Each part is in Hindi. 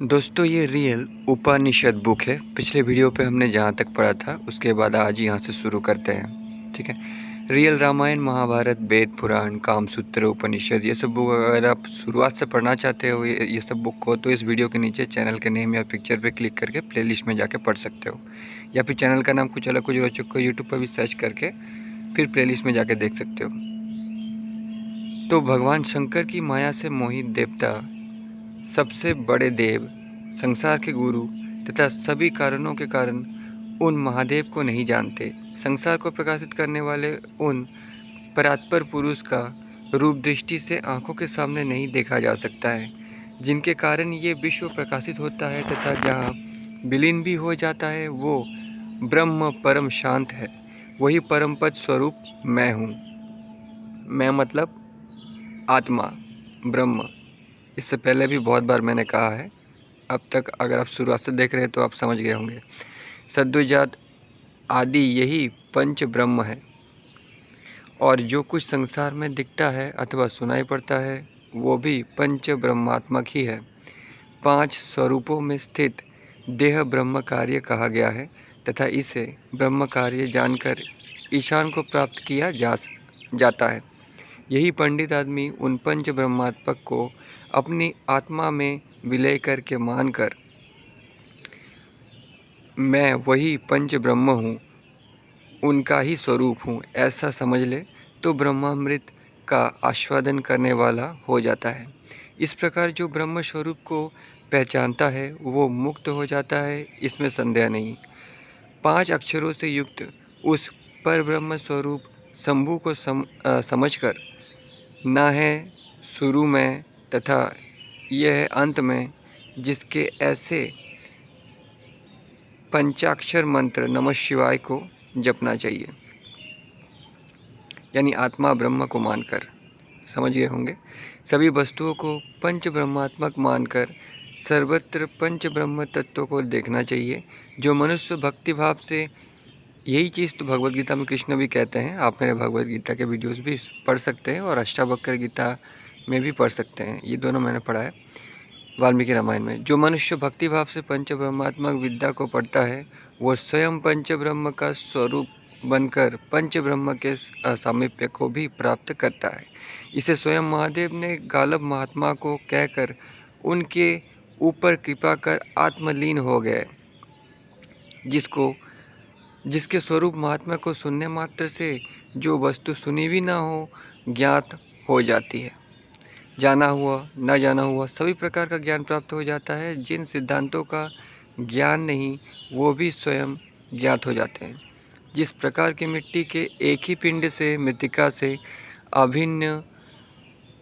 दोस्तों ये रियल उपनिषद बुक है। पिछले वीडियो पे हमने जहाँ तक पढ़ा था उसके बाद आज यहाँ से शुरू करते हैं। ठीक है। रियल रामायण, महाभारत, वेद, पुराण, कामसूत्र, उपनिषद, ये सब बुक अगर आप शुरुआत से पढ़ना चाहते हो ये सब बुक को, तो इस वीडियो के नीचे चैनल के नेम या पिक्चर पे क्लिक करके प्लेलिस्ट में जाके पढ़ सकते हो, या फिर चैनल का नाम कुछ अलग कुछ रोचक को यूट्यूब पर भी सर्च करके फिर प्लेलिस्ट में जाके देख सकते हो। तो भगवान शंकर की माया से मोहित देवता, सबसे बड़े देव, संसार के गुरु तथा सभी कारणों के कारण उन महादेव को नहीं जानते। संसार को प्रकाशित करने वाले उन परात्पर पुरुष का रूप दृष्टि से आंखों के सामने नहीं देखा जा सकता है, जिनके कारण ये विश्व प्रकाशित होता है तथा जहाँ विलीन भी हो जाता है वो ब्रह्म परम शांत है। वही परम पद स्वरूप मैं हूँ। मैं मतलब आत्मा, ब्रह्म। इससे पहले भी बहुत बार मैंने कहा है, अब तक अगर आप शुरुआत से देख रहे हैं तो आप समझ गए होंगे। सद्योजात आदि यही पंच ब्रह्म है, और जो कुछ संसार में दिखता है अथवा सुनाई पड़ता है वो भी पंच ब्रह्मात्मक ही है। 5 स्वरूपों में स्थित देह ब्रह्म कार्य कहा गया है तथा इसे ब्रह्म कार्य जानकर ईशान को प्राप्त किया जाता है। यही पंडित आदमी उन पंच ब्रह्मात्मक को अपनी आत्मा में विलय करके मानकर मैं वही पंच ब्रह्म हूँ, उनका ही स्वरूप हूँ, ऐसा समझ ले तो ब्रह्मामृत का आस्वादन करने वाला हो जाता है। इस प्रकार जो ब्रह्म स्वरूप को पहचानता है वो मुक्त हो जाता है, इसमें संदेह नहीं। 5 अक्षरों से युक्त उस पर ब्रह्म स्वरूप शंभु को समझकर ना है शुरू में तथा यह है अंत में, जिसके ऐसे पंचाक्षर मंत्र नमः शिवाय को जपना चाहिए। यानी आत्मा ब्रह्म को मानकर, समझ गए होंगे। सभी वस्तुओं को पंच ब्रह्मात्मक मानकर सर्वत्र पंच ब्रह्म तत्व को देखना चाहिए। जो मनुष्य भक्ति भाव से, यही चीज़ तो भगवद गीता में कृष्ण भी कहते हैं। आप मेरे भगवद गीता के वीडियोस भी पढ़ सकते हैं और अष्टावक्र गीता में भी पढ़ सकते हैं, ये दोनों मैंने पढ़ा है वाल्मीकि रामायण में। जो मनुष्य भक्ति भाव से पंच ब्रह्मात्मक विद्या को पढ़ता है वो स्वयं पंच ब्रह्म का स्वरूप बनकर पंच ब्रह्म के सामीप्य को भी प्राप्त करता है। इसे स्वयं महादेव ने गालब महात्मा को कहकर उनके ऊपर कृपा कर आत्मलीन हो गए, जिसके स्वरूप महात्मा को सुनने मात्र से जो वस्तु सुनी भी ना हो ज्ञात हो जाती है। जाना हुआ न जाना हुआ सभी प्रकार का ज्ञान प्राप्त हो जाता है। जिन सिद्धांतों का ज्ञान नहीं वो भी स्वयं ज्ञात हो जाते हैं। जिस प्रकार की मिट्टी के एक ही पिंड से, मृत्तिका से अभिन्न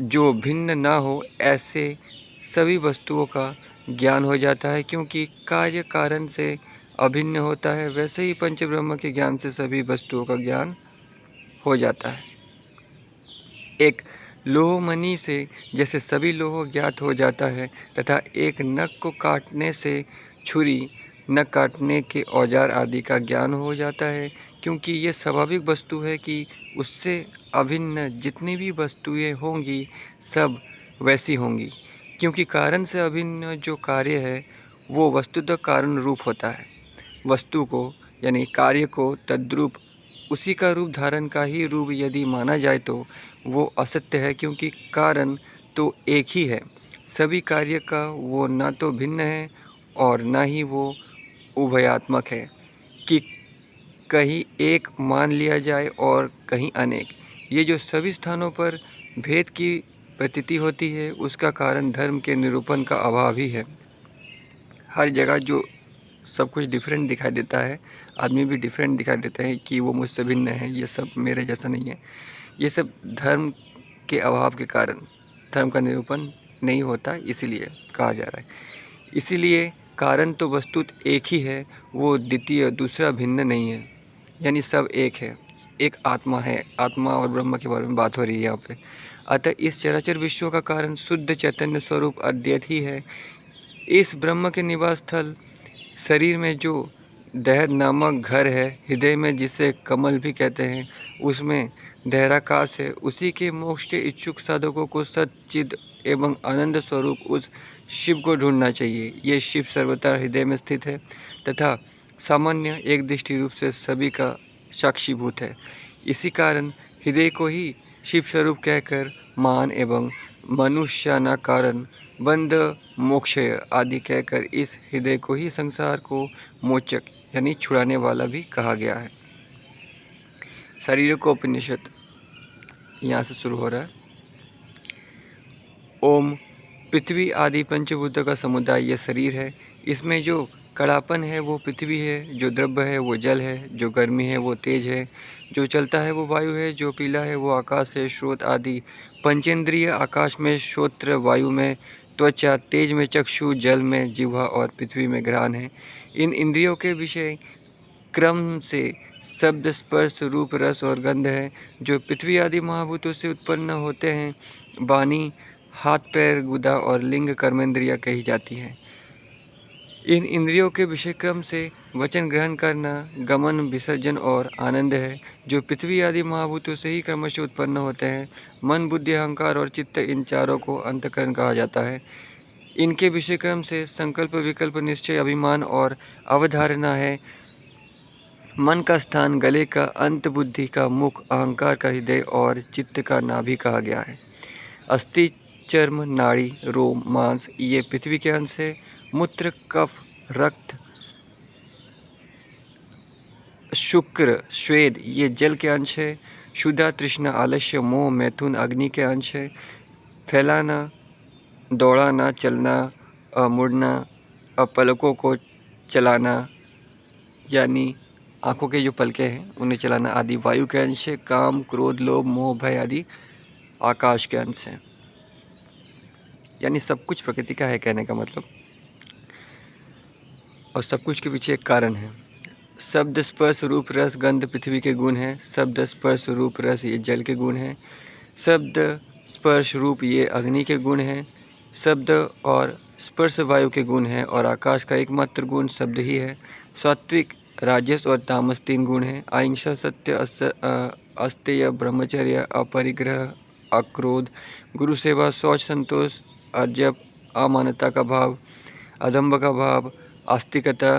जो भिन्न ना हो, ऐसे सभी वस्तुओं का ज्ञान हो जाता है। क्योंकि कार्य कारण से अभिन्न होता है, वैसे ही पंच ब्रह्म के ज्ञान से सभी वस्तुओं का ज्ञान हो जाता है। एक लोहमणि से जैसे सभी लोह ज्ञात हो जाता है तथा एक नख को काटने से छुरी, नख काटने के औजार आदि का ज्ञान हो जाता है। क्योंकि ये स्वाभाविक वस्तु है कि उससे अभिन्न जितनी भी वस्तुएं होंगी सब वैसी होंगी। क्योंकि कारण से अभिन्न जो कार्य है वो वस्तुतः कारण रूप होता है। वस्तु को यानी कार्य को तद्रूप उसी का रूप धारण का ही रूप यदि माना जाए तो वो असत्य है। क्योंकि कारण तो एक ही है, सभी कार्य का वो ना तो भिन्न है और ना ही वो उभयात्मक है कि कहीं एक मान लिया जाए और कहीं अनेक। ये जो सभी स्थानों पर भेद की प्रतीति होती है उसका कारण धर्म के निरूपण का अभाव ही है। हर जगह जो सब कुछ डिफरेंट दिखाई देता है, आदमी भी डिफरेंट दिखाई देते हैं कि वो मुझसे भिन्न है, ये सब मेरे जैसा नहीं है। ये सब धर्म के अभाव के कारण धर्म का निरूपण नहीं होता, इसीलिए कहा जा रहा है। इसीलिए कारण तो वस्तुत एक ही है, वो द्वितीय दूसरा भिन्न नहीं है। यानी सब एक है, एक आत्मा है। आत्मा और ब्रह्म के बारे में बात हो रही है यहाँ पे। अतः इस चराचर विश्व का कारण शुद्ध चैतन्य स्वरूप अद्वैत ही है। इस ब्रह्म के निवास स्थल शरीर में जो देह नामक घर है, हृदय में जिसे कमल भी कहते हैं, उसमें देहराकाश है। उसी के मोक्ष के इच्छुक साधकों को सच्चिद एवं आनंद स्वरूप उस शिव को ढूंढना चाहिए। ये शिव सर्वथा हृदय में स्थित है तथा सामान्य एक दृष्टि रूप से सभी का साक्षीभूत है। इसी कारण हृदय को ही शिव स्वरूप कहकर मान एवं मनुष्यानाकारण बंध मोक्षय आदि कहकर इस हृदय को ही संसार को मोचक यानी छुड़ाने वाला भी कहा गया है। शारीरकोपनिषद यहाँ से शुरू हो रहा है। ओम पृथ्वी आदि पंचभूतों का समुदाय ये शरीर है। इसमें जो कड़ापन है वो पृथ्वी है, जो द्रव्य है वो जल है, जो गर्मी है वो तेज है, जो चलता है वो वायु है, जो पीला है वो आकाश है। श्रोत आदि पंचेंद्रिय आकाश में श्रोत्र, वायु में त्वचा, तेज में चक्षु, जल में जिह्वा और पृथ्वी में घ्राण है। इन इंद्रियों के विषय क्रम से शब्द, स्पर्श, रूप, रस और गंध है जो पृथ्वी आदि महाभूतों से उत्पन्न होते हैं। वाणी, हाथ, पैर, गुदा और लिंग कर्मेंद्रियाँ कही जाती हैं। इन इंद्रियों के विषय क्रम से वचन ग्रहण करना, गमन, विसर्जन और आनंद है जो पृथ्वी आदि महाभूतों से ही क्रमशः उत्पन्न होते हैं। मन, बुद्धि, अहंकार और चित्त, इन चारों को अंतःकरण कहा जाता है। इनके विषय क्रम से संकल्प, विकल्प, निश्चय, अभिमान और अवधारणा है। मन का स्थान गले का अंत, बुद्धि का मुख, अहंकार का हृदय और चित्त का नाभि कहा गया है। अस्थि, चर्म, नाड़ी, रोम, मांस ये पृथ्वी के अंश है। मूत्र, कफ, रक्त, शुक्र, श्वेद ये जल के अंश है। क्षुधा, तृष्णा, आलस्य, मोह, मैथुन अग्नि के अंश है। फैलाना, दौड़ाना, चलना, मुड़ना, पलकों को चलाना यानी आँखों के जो पलके हैं उन्हें चलाना आदि वायु के अंश है। काम, क्रोध, लोभ, मोह, भय आदि आकाश के अंश हैं। यानी सब कुछ प्रकृति का है कहने का मतलब, और सब कुछ के पीछे एक कारण है। शब्द, स्पर्श, रूप, रस, गंध पृथ्वी के गुण हैं। शब्द, स्पर्श, रूप, रस ये जल के गुण हैं। शब्द, स्पर्श, रूप ये अग्नि के गुण हैं। शब्द और स्पर्श वायु के गुण हैं और आकाश का एकमात्र गुण शब्द ही है। सात्विक, राजस और तामस 3 गुण हैं। अहिंसा, सत्य, अस्तेय, ब्रह्मचर्य, अपरिग्रह, अक्रोध, गुरु सेवा, शौच, संतोष, अर्जव, अमानता का भाव, अदम्भ का भाव, आस्तिकता,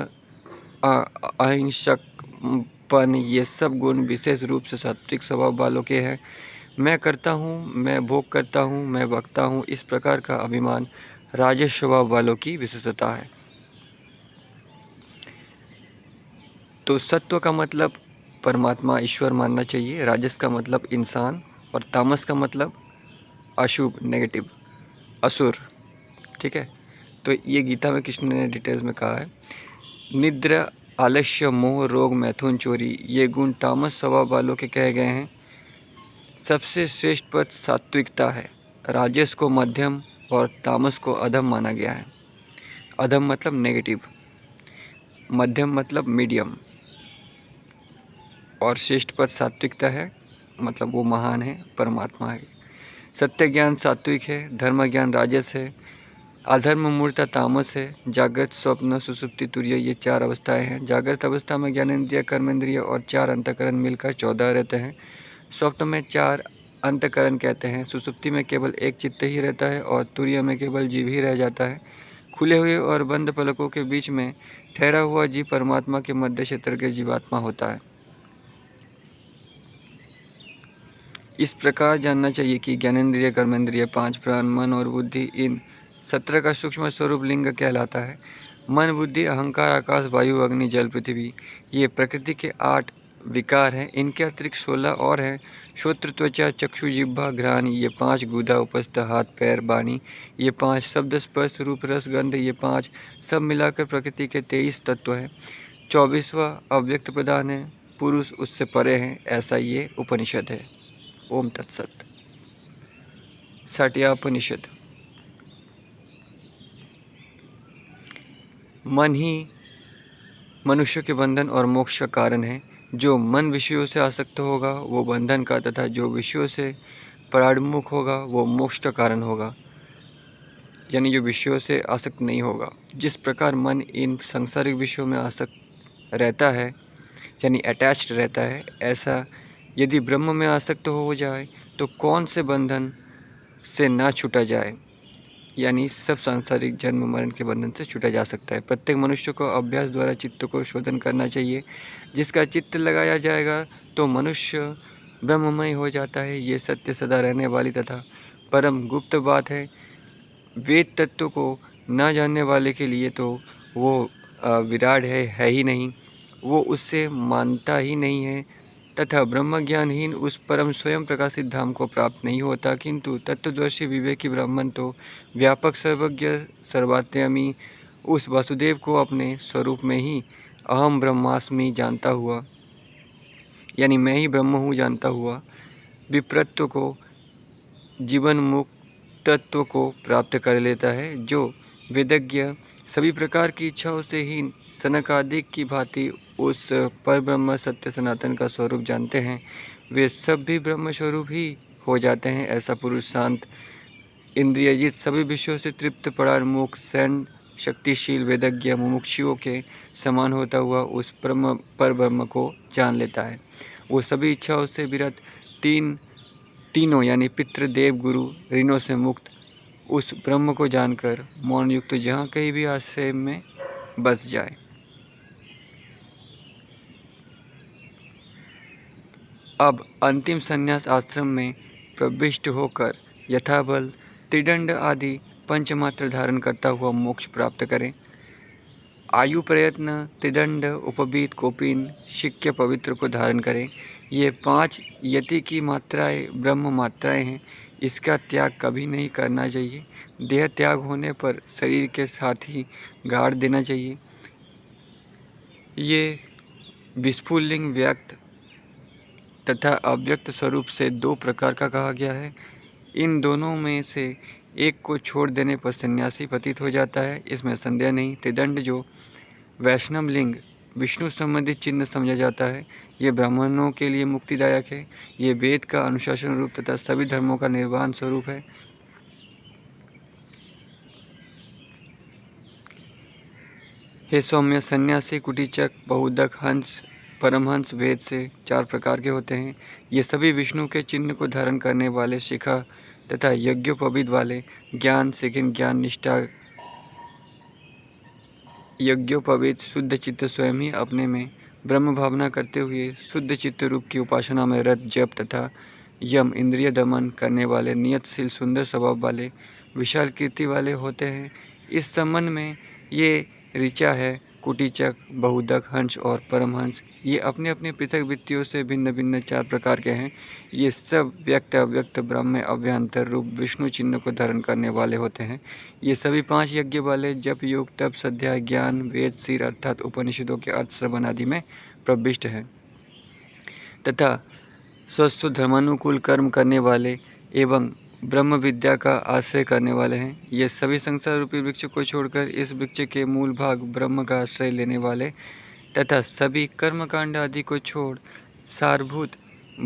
अहिंसकपन ये सब गुण विशेष रूप से सात्विक स्वभाव वालों के हैं। मैं करता हूँ, मैं भोग करता हूँ, मैं बकता हूँ, इस प्रकार का अभिमान राजस स्वभाव वालों की विशेषता है। तो सत्व का मतलब परमात्मा ईश्वर मानना चाहिए, राजस का मतलब इंसान और तामस का मतलब अशुभ, नेगेटिव, असुर। ठीक है, तो ये गीता में कृष्ण ने डिटेल्स में कहा है। निद्रा, आलस्य, मोह, रोग, मैथुन, चोरी ये गुण तामस स्वभाव वालों के कहे गए हैं। सबसे श्रेष्ठ पद सात्विकता है। राजस को मध्यम और तामस को अधम माना गया है। अधम मतलब नेगेटिव, मध्यम मतलब मीडियम और श्रेष्ठ पद सात्विकता है, मतलब वो महान है, परमात्मा है। सत्य ज्ञान सात्विक है, धर्म ज्ञान राजस है, अधर्म मूर्ता तामस है। जागृत, स्वप्न, सुसुप्ति, तुरीय ये 4 अवस्थाएं हैं। जागृत अवस्था में ज्ञानेंद्रिय, कर्मेंद्रिय और 4 अंतःकरण मिलकर 14 रहते हैं। स्वप्न में 4 अंतःकरण कहते हैं। सुसुप्ति में केवल एक चित्त ही रहता है और तुरीय में केवल जीव ही रह जाता है। खुले हुए और बंद पलकों के बीच में ठहरा हुआ जीव परमात्मा के मध्य क्षेत्र के जीवात्मा होता है। इस प्रकार जानना चाहिए कि ज्ञानेंद्रिय, कर्मेंद्रिय, 5 प्राण, मन और बुद्धि इन 17 का सूक्ष्म स्वरूप लिंग कहलाता है। मन, बुद्धि, अहंकार, आकाश, वायु, अग्नि, जल, पृथ्वी ये प्रकृति के 8 विकार हैं। इनके अतिरिक्त 16 और हैं। श्रोत्र, त्वचा, चक्षु, जिह्वा, घ्राण ये 5, गुदा, उपस्थ, हाथ, पैर, वाणी ये 5, शब्द, स्पर्श, रूप, रस, गंध ये 5 सब मिलाकर प्रकृति के 23 तत्व हैं। 24वां अव्यक्त प्रधान है, पुरुष उससे परे हैं, ऐसा ये उपनिषद है। ओम तत्सत। शाट्यापनिषद। मन ही मनुष्य के बंधन और मोक्ष का कारण है। जो मन विषयों से आसक्त होगा वो बंधन का, तथा जो विषयों से परामुख होगा वो मोक्ष का कारण होगा, यानी जो विषयों से आसक्त नहीं होगा। जिस प्रकार मन इन सांसारिक विषयों में आसक्त रहता है यानी अटैच्ड रहता है, ऐसा यदि ब्रह्म में आसक्त हो जाए तो कौन से बंधन से ना छूटा जाए। यानी सब सांसारिक जन्म मरण के बंधन से छूटा जा सकता है। प्रत्येक मनुष्य को अभ्यास द्वारा चित्त को शोधन करना चाहिए। जिसका चित्त लगाया जाएगा तो मनुष्य ब्रह्ममय हो जाता है। ये सत्य सदा रहने वाली तथा परम गुप्त बात है। वेद तत्व को न जानने वाले के लिए तो वो विराट है ही नहीं, वो उससे मानता ही नहीं है तथा ब्रह्मज्ञानहीन उस परम स्वयं प्रकाशित धाम को प्राप्त नहीं होता। किंतु तत्वदर्शी विवेकी ब्राह्मण तो व्यापक सर्वज्ञ सर्वात्यामी उस वासुदेव को अपने स्वरूप में ही अहम ब्रह्मास्मि जानता हुआ, यानी मैं ही ब्रह्म हूँ जानता हुआ, विप्रत्व को जीवन मुक्त तत्व को प्राप्त कर लेता है। जो वेदज्ञ सभी प्रकार की इच्छाओं से ही सनकादिक की भांति उस परब्रह्म सत्य सनातन का स्वरूप जानते हैं, वे सब भी ब्रह्म स्वरूप ही हो जाते हैं। ऐसा पुरुष शांत इंद्रियजित सभी विषयों से तृप्त परामुख सैन शक्तिशील वेदज्ञ मुमुक्षुओं के समान होता हुआ उस परब्रह्म को जान लेता है। वो सभी इच्छाओं से विरत तीनों यानी पितृ देव गुरु ऋणों से मुक्त उस ब्रह्म को जानकर मौन युक्त जहाँ कहीं भी आश्रय में बस जाए। अब अंतिम संन्यास आश्रम में प्रविष्ट होकर यथाबल त्रिदंड आदि पंचमात्र धारण करता हुआ मोक्ष प्राप्त करें। आयु प्रयत्न त्रिदंड उपवीत कोपिन शिक्य पवित्र को धारण करें। ये 5 यति की मात्राएं ब्रह्म मात्राएं हैं। इसका त्याग कभी नहीं करना चाहिए। देह त्याग होने पर शरीर के साथ ही गाड़ देना चाहिए। ये विस्फुलिंग व्यक्त तथा अव्यक्त स्वरूप से 2 प्रकार का कहा गया है। इन दोनों में से एक को छोड़ देने पर सन्यासी पतित हो जाता है, इसमें संदेह नहीं। त्रिदंड जो वैष्णव लिंग विष्णु संबंधित चिन्ह समझा जाता है, ये ब्राह्मणों के लिए मुक्तिदायक है। ये वेद का अनुशासन रूप तथा सभी धर्मों का निर्वाण स्वरूप है। हे सौम्य, सन्यासी कुटीचक बहुदक हंस परमहंस वेद से 4 प्रकार के होते हैं। ये सभी विष्णु के चिन्ह को धारण करने वाले शिखा तथा यज्ञोपवीत वाले ज्ञान सिखिन ज्ञान निष्ठा यज्ञोपवीत शुद्ध चित्त स्वयं ही अपने में ब्रह्म भावना करते हुए शुद्ध चित्त रूप की उपासना में रत जप तथा यम इंद्रिय दमन करने वाले नियतशील सुंदर स्वभाव वाले विशाल कीर्ति वाले होते हैं। इस संबंध में ये ऋचा है कुटीचक बहुदक हंस और परमहंस। ये अपने अपने पृथक वृत्तियों से भिन्न भिन्न 4 प्रकार के हैं। ये सब व्यक्त अव्यक्त ब्रह्म अभ्यंतर रूप विष्णु चिन्ह को धारण करने वाले होते हैं। ये सभी 5 यज्ञ वाले जप योग तप स्वाध्याय ज्ञान वेद सिर अर्थात उपनिषदों के अर्थ श्रवण आदि में प्रविष्ट हैं तथा स्वस्थ धर्मानुकूल कर्म करने वाले एवं ब्रह्म विद्या का आश्रय करने वाले हैं। ये सभी संसार रूपी वृक्ष को छोड़कर इस वृक्ष के मूल भाग ब्रह्म का आश्रय लेने वाले तथा सभी कर्मकांड आदि को छोड़ सारभूत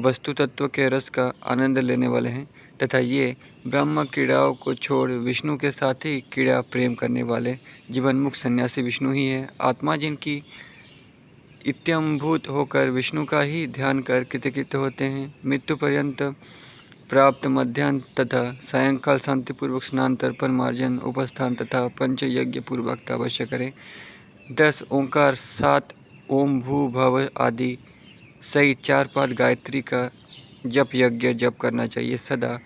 वस्तु तत्व के रस का आनंद लेने वाले हैं तथा ये ब्रह्म क्रीड़ाओं को छोड़ विष्णु के साथ ही क्रीड़ा प्रेम करने वाले जीवनमुख सन्यासी विष्णु ही है। आत्मा जिनकी इत्यंभूत होकर विष्णु का ही ध्यान कर कृतकृत्य होते हैं। मृत्यु पर्यंत प्राप्त मध्याह्न तथा सायंकाल शांतिपूर्वक स्नान तर्पण मार्जन उपस्थान तथा पंच यज्ञ पूर्वक अवश्य करें। 10 ओंकार 7 ओम भू भव आदि सहित 4 पाद गायत्री का जप यज्ञ जप करना चाहिए। सदा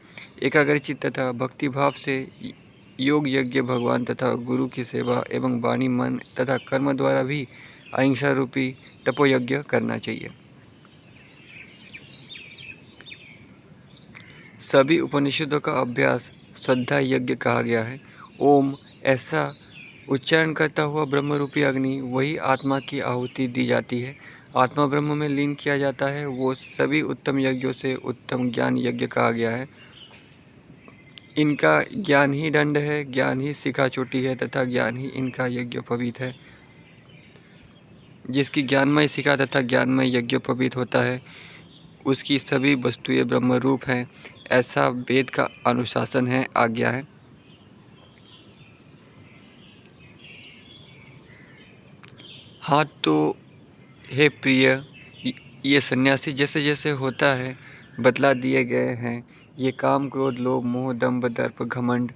एकाग्रचित तथा भक्तिभाव से योग यज्ञ भगवान तथा गुरु की सेवा एवं वाणी मन तथा कर्म द्वारा भी अहिंसा रूपी तपोयज्ञ करना चाहिए। सभी उपनिषदों का अभ्यास श्रद्धा यज्ञ कहा गया है। ओम ऐसा उच्चारण करता हुआ ब्रह्मरूपी अग्नि वही आत्मा की आहुति दी जाती है, आत्मा ब्रह्म में लीन किया जाता है। वो सभी उत्तम यज्ञों से उत्तम ज्ञान यज्ञ कहा गया है। इनका ज्ञान ही दंड है, ज्ञान ही शिखा चोटी है तथा ज्ञान ही इनका यज्ञोपवीत है। जिसकी ज्ञानमय शिखा तथा ज्ञानमय यज्ञोपवीत होता है उसकी सभी वस्तुएं ब्रह्म रूप हैं, ऐसा वेद का अनुशासन है, आज्ञा है। हाँ तो हे प्रिय, ये सन्यासी जैसे जैसे होता है बतला दिए गए हैं। ये काम क्रोध लोभ मोह दंभ दर्प घमंड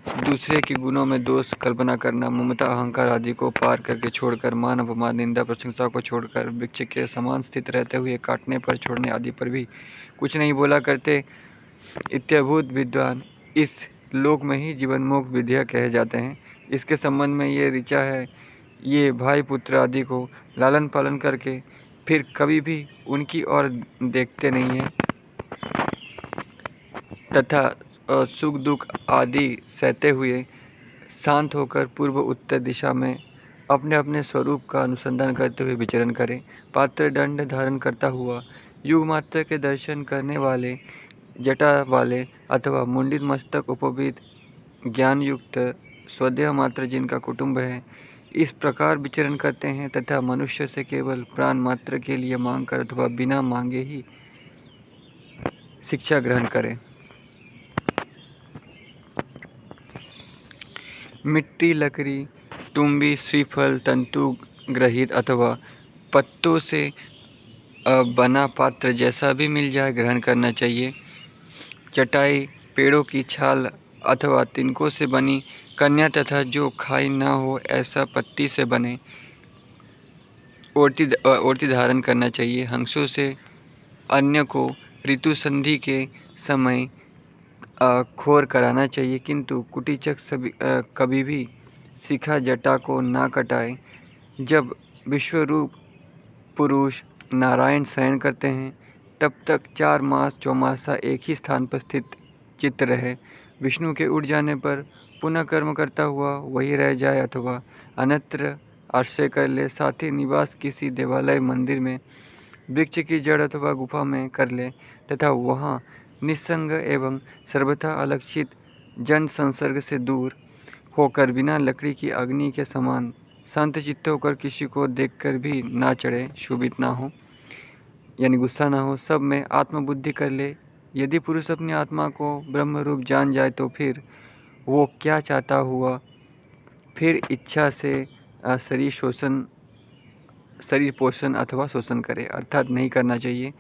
दूसरे के गुणों में दोष कल्पना करना, ममता अहंकार आदि को पार करके छोड़कर, मान अपमान निंदा प्रशंसा को छोड़कर, वृक्ष के समान स्थित रहते हुए काटने पर छोड़ने आदि पर भी कुछ नहीं बोला करते इत्यभूत विद्वान इस लोक में ही जीवनमुख विद्या कहे जाते हैं। इसके संबंध में ये ऋचा है, ये भाई पुत्र आदि को लालन पालन करके फिर कभी भी उनकी ओर देखते नहीं हैं तथा सुख दुख आदि सहते हुए शांत होकर पूर्व उत्तर दिशा में अपने अपने स्वरूप का अनुसंधान करते हुए विचरण करें। पात्र दंड धारण करता हुआ युग मात्र के दर्शन करने वाले, जटा वाले अथवा मुंडित मस्तक उपवीत ज्ञान युक्त स्वदेह मात्र जिनका कुटुंब है, इस प्रकार विचरण करते हैं तथा मनुष्य से केवल प्राण मात्र के लिए मांग कर अथवा बिना मांगे ही शिक्षा ग्रहण करें। मिट्टी, लकड़ी, तुम्बी, श्रीफल, तंतु ग्रहित अथवा पत्तों से बना पात्र जैसा भी मिल जाए ग्रहण करना चाहिए। चटाई, पेड़ों की छाल अथवा तिनकों से बनी कन्या तथा जो खाई ना हो ऐसा पत्ती से बने ओढ़ती धारण करना चाहिए। हंसों से अन्य को ऋतु संधि के समय खोर कराना चाहिए, किंतु कुटीचक कभी भी शिखा जटा को ना कटाए। जब विश्वरूप पुरुष नारायण शयन करते हैं तब तक 4 मास चौमासा एक ही स्थान पर स्थित चित्त रहे। विष्णु के उठ जाने पर पुनः कर्म करता हुआ वही रह जाए अथवा अन्यत्र आश्रय कर ले, साथ ही निवास किसी देवालय मंदिर में, वृक्ष की जड़ अथवा गुफा में कर ले तथा वहाँ निस्संग एवं सर्वथा अलक्षित जन संसर्ग से दूर होकर बिना लकड़ी की अग्नि के समान शांत चित्त होकर किसी को देखकर भी ना चढ़े, शोभित ना हो यानी गुस्सा ना हो, सब में आत्मबुद्धि कर ले। यदि पुरुष अपनी आत्मा को ब्रह्म रूप जान जाए तो फिर वो क्या चाहता हुआ फिर इच्छा से शरीर पोषण अथवा शोषण करे, अर्थात नहीं करना चाहिए।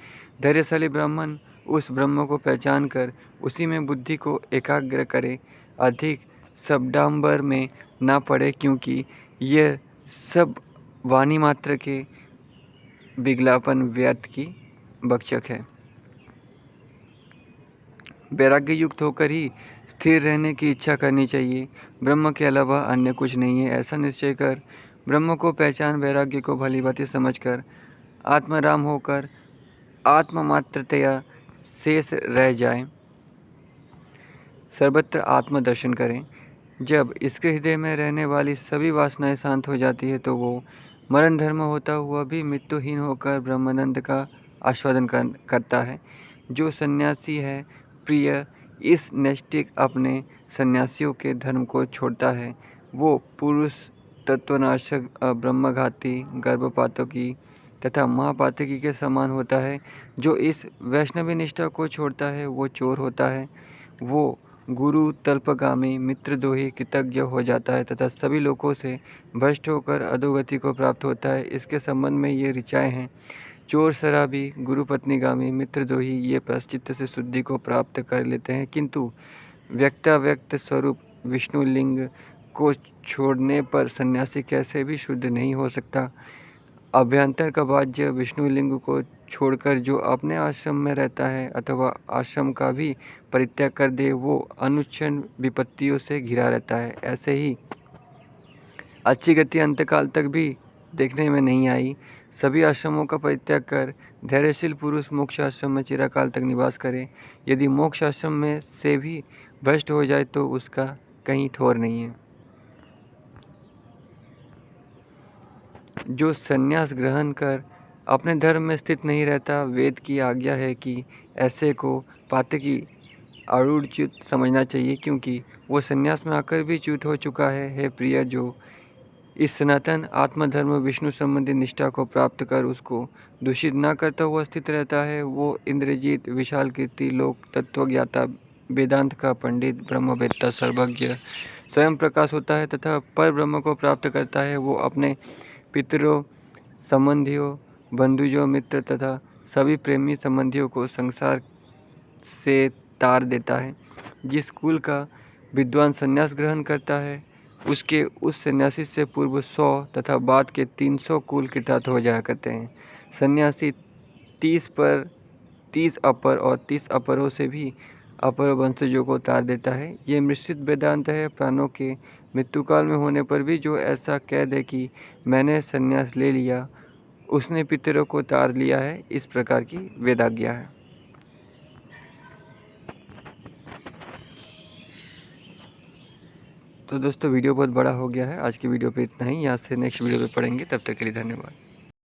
धैर्यशाली ब्राह्मण उस ब्रह्म को पहचान कर उसी में बुद्धि को एकाग्र करे, अधिक शब्दांबर में ना पड़े, क्योंकि यह सब वाणी मात्र के विज्ञापन व्यर्थ की भक्षक है। वैराग्य युक्त होकर ही स्थिर रहने की इच्छा करनी चाहिए। ब्रह्म के अलावा अन्य कुछ नहीं है, ऐसा निश्चय कर ब्रह्म को पहचान वैराग्य को भली भांति समझकर आत्मराम होकर आत्ममात्रतया शेष रह जाए, सर्वत्र आत्मदर्शन करें। जब इसके हृदय में रहने वाली सभी वासनाएं शांत हो जाती है तो वो मरण धर्म होता हुआ भी मृत्युहीन होकर ब्रह्मानंद का आस्वादन करता है। जो सन्यासी है प्रिय, इस नैष्टिक अपने सन्यासियों के धर्म को छोड़ता है, वो पुरुष तत्वनाशक, ब्रह्मघाती, गर्भपातकी तथा महापातकी के समान होता है। जो इस वैष्णवी निष्ठा को छोड़ता है वो चोर होता है, वो गुरु तल्पगामी, मित्रद्रोही, कृतज्ञ हो जाता है तथा सभी लोगों से भ्रष्ट होकर अधोगति को प्राप्त होता है। इसके संबंध में ये ऋचाएँ हैं। चोर, शराबी, गुरुपत्नीगामी, मित्रद्रोही ये प्रायश्चित्त से शुद्धि को प्राप्त कर लेते हैं, किंतु व्यक्ताव्यक्त स्वरूप विष्णु लिंग को छोड़ने पर सन्यासी कैसे भी शुद्ध नहीं हो सकता। अभ्यंतर का बाह्य विष्णु लिंग को छोड़कर जो अपने आश्रम में रहता है अथवा आश्रम का भी परित्याग कर दे, वो अनुक्षण विपत्तियों से घिरा रहता है। ऐसे ही अच्छी गति अंतकाल तक भी देखने में नहीं आई। सभी आश्रमों का परित्याग कर धैर्यशील पुरुष मोक्ष आश्रम में चिरकाल तक निवास करे। यदि मोक्ष आश्रम में से भी भ्रष्ट हो जाए तो उसका कहीं ठौर नहीं है। जो संन्यास ग्रहण कर अपने धर्म में स्थित नहीं रहता, वेद की आज्ञा है कि ऐसे को पातकी आरूढ़च्युत समझना चाहिए, क्योंकि वो संन्यास में आकर भी च्युत हो चुका है। हे प्रिय, जो इस सनातन आत्मधर्म विष्णु संबंधी निष्ठा को प्राप्त कर उसको दूषित न करता हुआ स्थित रहता है, वो इंद्रजीत, विशाल कीर्ति, लोक तत्वज्ञाता, वेदांत का पंडित, ब्रह्मवेत्ता, सर्वज्ञ, स्वयं प्रकाश होता है तथा पर ब्रह्म को प्राप्त करता है। वो अपने पितरों, संबंधियों, बंधुजों, मित्र तथा सभी प्रेमी संबंधियों को संसार से तार देता है। जिस कुल का विद्वान संन्यास ग्रहण करता है, उसके उस सन्यासी से पूर्व 100 तथा बाद के 300 कुल कृतार्थ हो जाया करते हैं। सन्यासी 30 अपर और 30 अपरों से भी अपर वंशजों को उतार देता है। ये मिश्रित वेदांत है। प्राणों के मृत्युकाल में होने पर भी जो ऐसा कह दे कि मैंने संन्यास ले लिया, उसने पितरों को उतार लिया है, इस प्रकार की वेदाज्ञा है। तो दोस्तों वीडियो बहुत बड़ा हो गया है। आज की वीडियो पे इतना ही। यहाँ से नेक्स्ट वीडियो पे पढ़ेंगे। तब तक के लिए धन्यवाद।